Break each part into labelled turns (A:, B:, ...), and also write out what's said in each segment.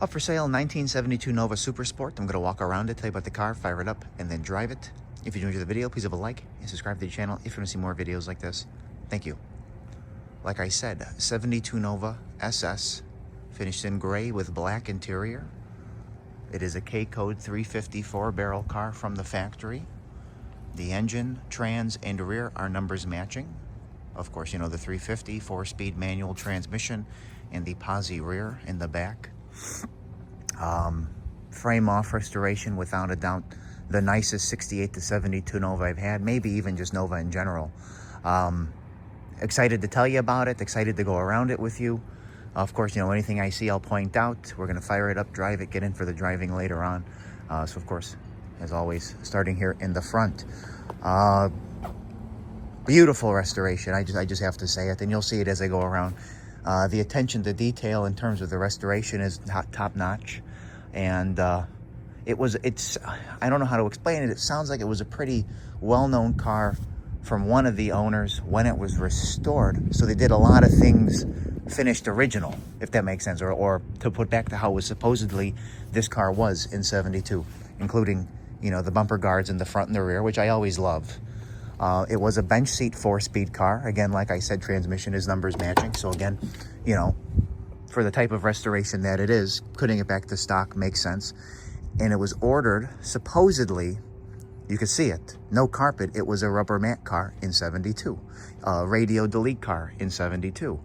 A: Up for sale, 1972 Nova Super Sport. I'm going to walk around it, tell you about the car, fire it up, and then drive it. If you enjoyed the video, please have a like and subscribe to the channel if you want to see more videos like this. Thank you. Like I said, 72 Nova SS, finished in gray with black interior. It is a K-Code 354 barrel car from the factory. The engine, trans, and rear are numbers matching. Of course, you know, the 350 4-speed manual transmission and the Posi rear in the back. Frame off restoration, without a doubt, the nicest 68 to 72 Nova I've had, maybe even just Nova in general. Excited to tell you about it, excited to go around it with you. Of course, you know, anything I see, I'll point out. We're going to fire it up, drive it, get in for the driving later on. So, of course, as always, starting here in the front. Beautiful restoration, I just have to say it, and you'll see it as I go around. The attention to detail in terms of the restoration is top notch, and I don't know how to explain it. It sounds like it was a pretty well-known car from one of the owners when it was restored. So they did a lot of things finished original, if that makes sense, or to put back to how it was supposedly this car was in 72, including, you know, the bumper guards in the front and the rear, which I always love. It was a bench seat 4-speed car. Again, like I said, transmission is numbers matching. So again, you know, for the type of restoration that it is, putting it back to stock makes sense. And it was ordered, supposedly, you could see it, no carpet. It was a rubber mat car in 72. Radio delete car in 72.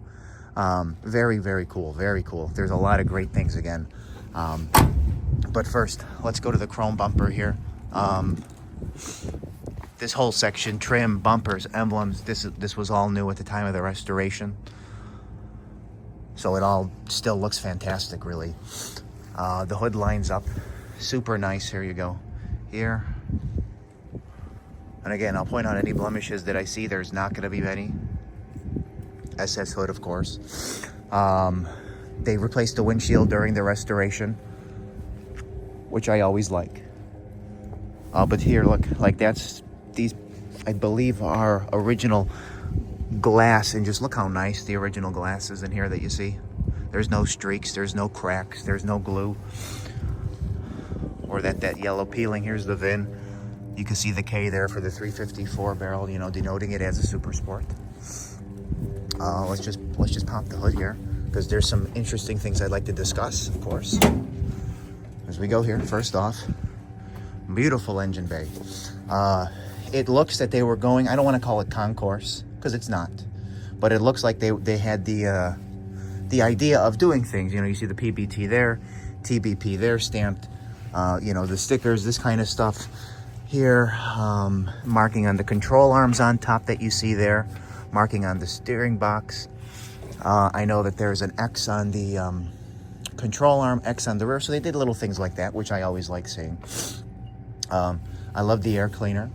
A: Very, very cool, very cool. There's a lot of great things again. But first, let's go to the chrome bumper here. This whole section, trim, bumpers, emblems, this was all new at the time of the restoration. So it all still looks fantastic, really. The hood lines up super nice. Here you go. Here. And again, I'll point out any blemishes that I see. There's not going to be any. SS hood, of course. They replaced the windshield during the restoration, which I always like. But here, look, like these, I believe, are original glass, and just look how nice the original glass is in here that you see. There's no streaks, there's no cracks, there's no glue, or that yellow peeling. Here's the VIN. You can see the K there for the 354 barrel, you know, denoting it as a Super Sport. Let's just pop the hood here, because there's some interesting things I'd like to discuss, of course. As we go here, first off, beautiful engine bay. It looks that they were going, I don't want to call it concourse, because it's not, but it looks like they had the idea of doing things. You know, you see the PBT there, TBP there stamped, you know, the stickers, this kind of stuff here, marking on the control arms on top that you see there, marking on the steering box. I know that there's an X on the control arm, X on the rear, so they did little things like that, which I always like seeing. I love the air cleaner.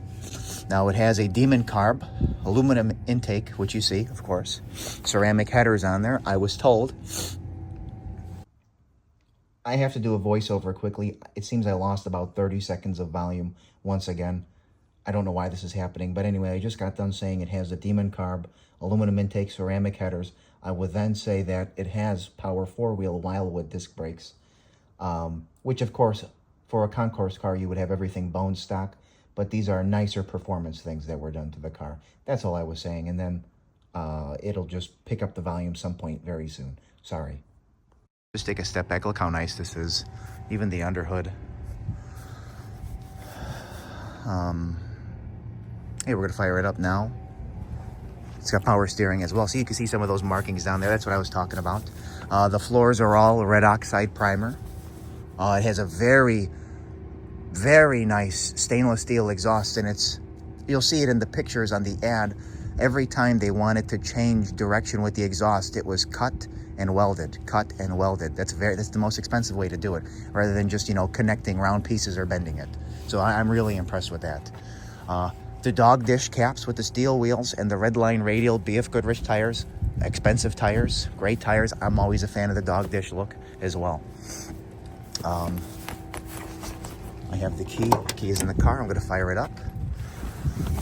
A: Now it has a Demon Carb aluminum intake, which you see, of course. Ceramic headers on there. I was told. I have to do a voiceover quickly. It seems I lost about 30 seconds of volume once again. I don't know why this is happening, but anyway, I just got done saying it has a Demon Carb aluminum intake, ceramic headers. I would then say that it has power 4-wheel Wilwood disc brakes, which of course, for a concourse car, you would have everything bone stock. But these are nicer performance things that were done to the car. That's all I was saying. And then it'll just pick up the volume some point very soon. Sorry. Just take a step back. Look how nice this is. Even the underhood. Hey, we're going to fire it up now. It's got power steering as well. So you can see some of those markings down there. That's what I was talking about. The floors are all red oxide primer. It has a very nice stainless steel exhaust, and you'll see it in the pictures on the ad. Every time they wanted to change direction with the exhaust, it was cut and welded. That's the most expensive way to do it, rather than just, you know, connecting round pieces or bending it. So I'm really impressed with that. The dog dish caps with the steel wheels and the red line radial BF Goodrich tires, expensive tires, great tires. I'm always a fan of the dog dish look as well. I have the key. The key is in the car. I'm going to fire it up.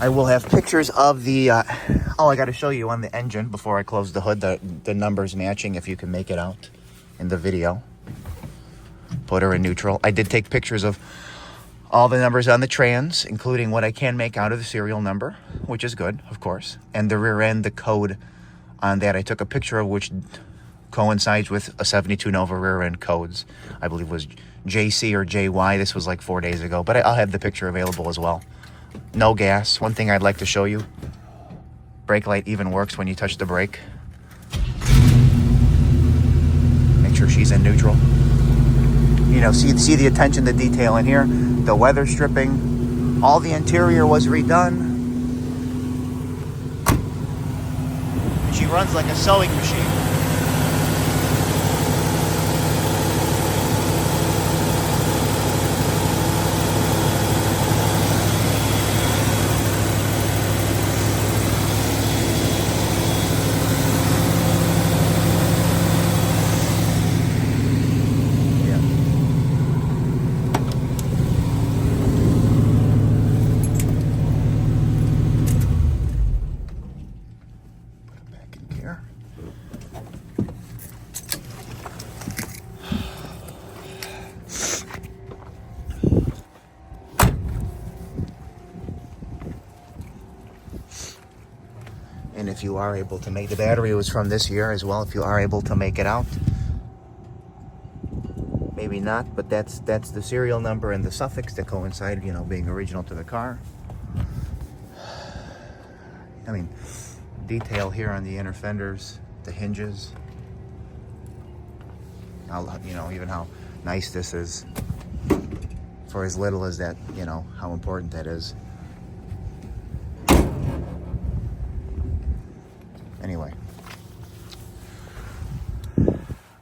A: I will have pictures of the... I got to show you on the engine before I close the hood, the numbers matching, if you can make it out in the video. put her in neutral. I did take pictures of all the numbers on the trans, including what I can make out of the serial number, which is good, of course. And the rear end, the code on that, I took a picture of, which coincides with a 72 Nova rear end codes. I believe was JC or JY. This was like 4 days ago, but I'll have the picture available as well. No gas. One thing I'd like to show you, brake light even works when you touch the brake. Make sure she's in neutral. You know, see the attention to detail in here, the weather stripping, all the interior was redone. She runs like a sewing machine. And if you are able to make, the battery was from this year as well, if you are able to make it out. Maybe not, but that's the serial number and the suffix that coincide, you know, being original to the car. I mean, detail here on the inner fenders, the hinges. You know, even how nice this is for as little as that, you know, how important that is. Anyway,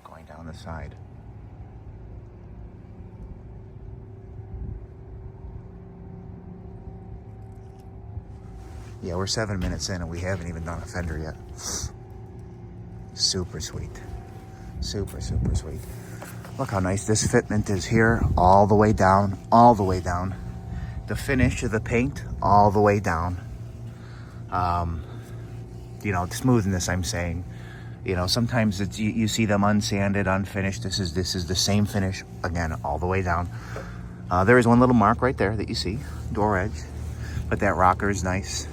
A: going down the side. Yeah, we're 7 minutes in and we haven't even done a fender yet. Super sweet. Super, super sweet. Look how nice this fitment is here, all the way down, all the way down. The finish of the paint, all the way down. You know, smoothness, I'm saying. You know, sometimes it's you see them unsanded, unfinished. This is the same finish, again, all the way down. There is one little mark right there that you see, door edge. But that rocker is nice.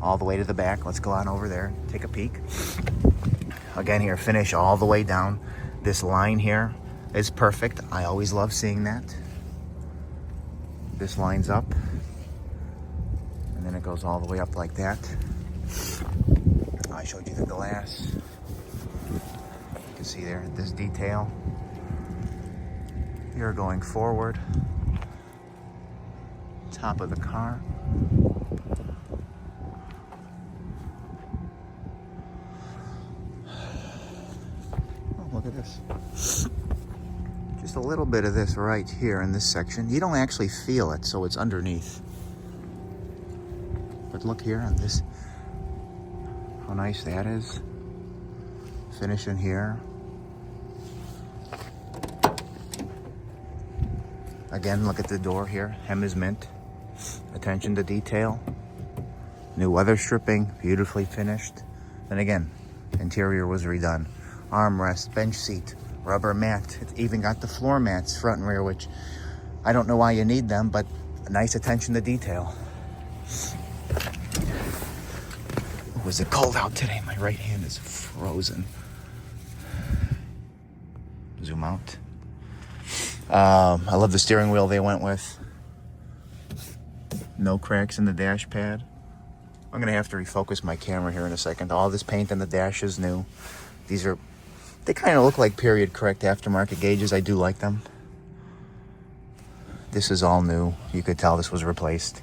A: All the way to the back. Let's go on over there, take a peek. Again here, finish all the way down. This line here is perfect. I always love seeing that. This lines up. And then it goes all the way up like that. I showed you the glass. You can see there, this detail. Here going forward. Top of the car. Oh, look at this. Just a little bit of this right here in this section. You don't actually feel it, so it's underneath. But look here on this. How nice that is. Finish in here. Again, look at the door here. Hem is mint. Attention to detail. New weather stripping, beautifully finished. Then again, interior was redone. Armrest, bench seat, rubber mat. It's even got the floor mats front and rear, which I don't know why you need them, but nice attention to detail. Was it cold out today? My right hand is frozen. Zoom out. I love the steering wheel they went with. No cracks in the dash pad. I'm gonna have to refocus my camera here in a second. All this paint on the dash is new. They kind of look like period correct aftermarket gauges. I do like them. This is all new. You could tell this was replaced.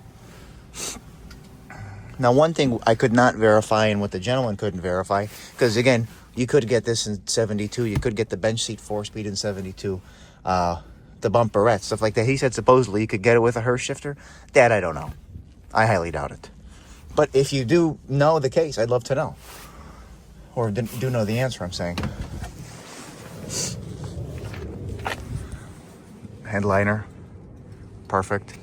A: Now, one thing I could not verify, and what the gentleman couldn't verify, because again, you could get this in 72. You could get the bench seat 4-speed in 72. The bumperette, stuff like that. He said supposedly you could get it with a Hurst shifter. That I don't know. I highly doubt it. But if you do know the case, I'd love to know. Or do know the answer, I'm saying. Headliner. Perfect.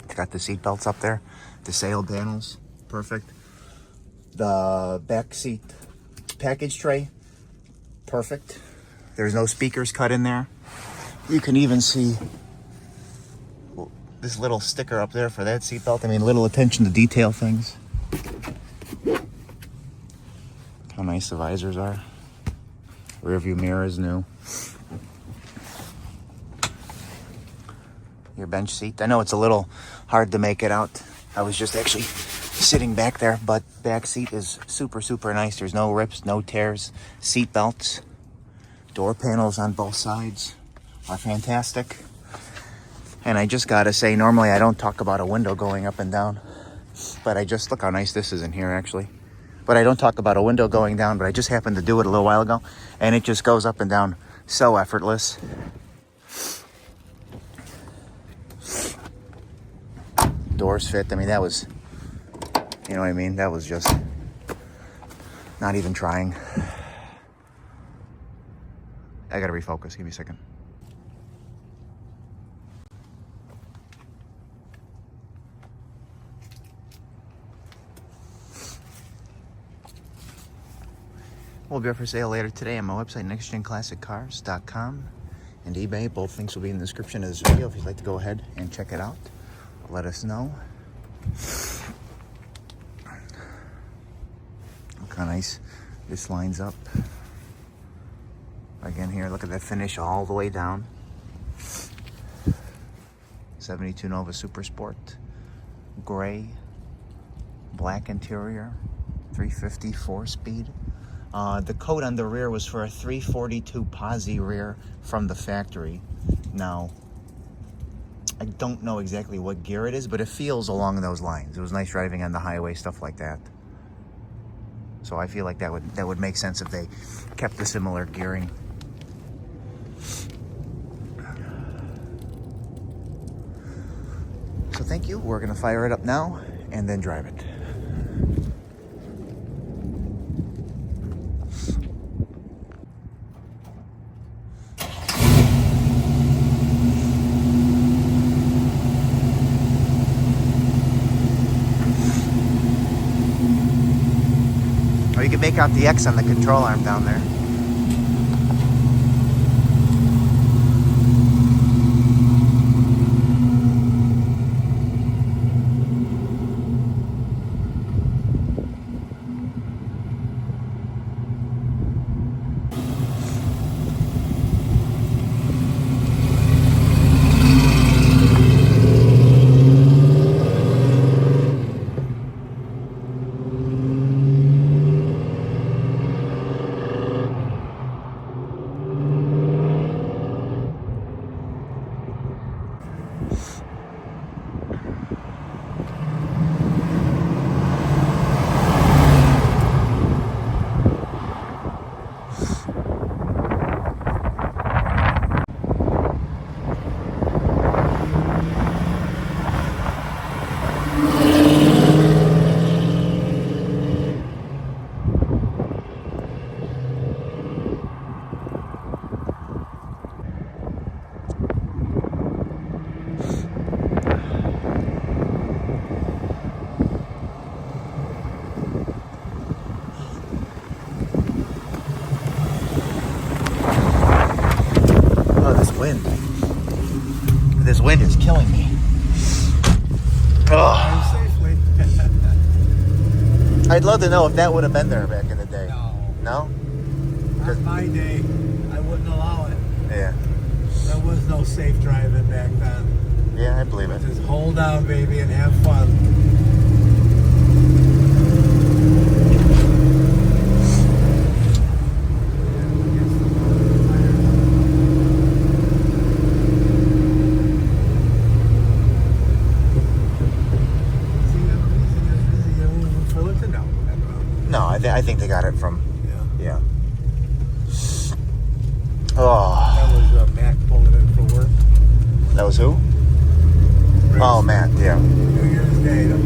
A: It's got the seat belts up there. The sail panels. Perfect. The back seat package tray. Perfect. There's no speakers cut in there. You can even see this little sticker up there for that seatbelt. I mean, little attention to detail things. How nice the visors are. Rear view mirror is new. Your bench seat. I know it's a little hard to make it out. I was just actually sitting back there, but back seat is super, super nice. There's no rips, no tears. Seat belts. Door panels on both sides are fantastic. And I just gotta say, normally I don't talk about a window going up and down, but I just, look how nice this is in here actually. But I don't talk about a window going down, but I just happened to do it a little while ago, and it just goes up and down so effortless. Doors fit. I mean, that was, you know what I mean? That was just not even trying. I gotta refocus. Give me a second. Will be up for sale later today on my website, nextgenclassiccars.com, and eBay. Both links will be in the description of this video. If you'd like to go ahead and check it out, let us know. Look how nice this lines up. Again here, look at that finish all the way down. 72 Nova Super Sport. Gray. Black interior. 350 4-speed. The code on the rear was for a 342 Posi rear from the factory. Now, I don't know exactly what gear it is, but it feels along those lines. It was nice driving on the highway, stuff like that. So I feel like that would make sense if they kept the similar gearing. So thank you. We're gonna fire it up now and then drive it. Or you can make out the X on the control arm down there. This wind is killing me. Oh. I'd love to know if that would have been there back in the day. No?
B: On my day, I wouldn't allow it.
A: Yeah.
B: There was no safe driving back then.
A: Yeah, I believe it.
B: Just hold down, baby, and have fun.
A: I think they got it from, yeah.
B: Oh. That was Matt pulling in for work.
A: That was who?
B: Chris.
A: Oh, Matt, yeah.
B: New Year's Day.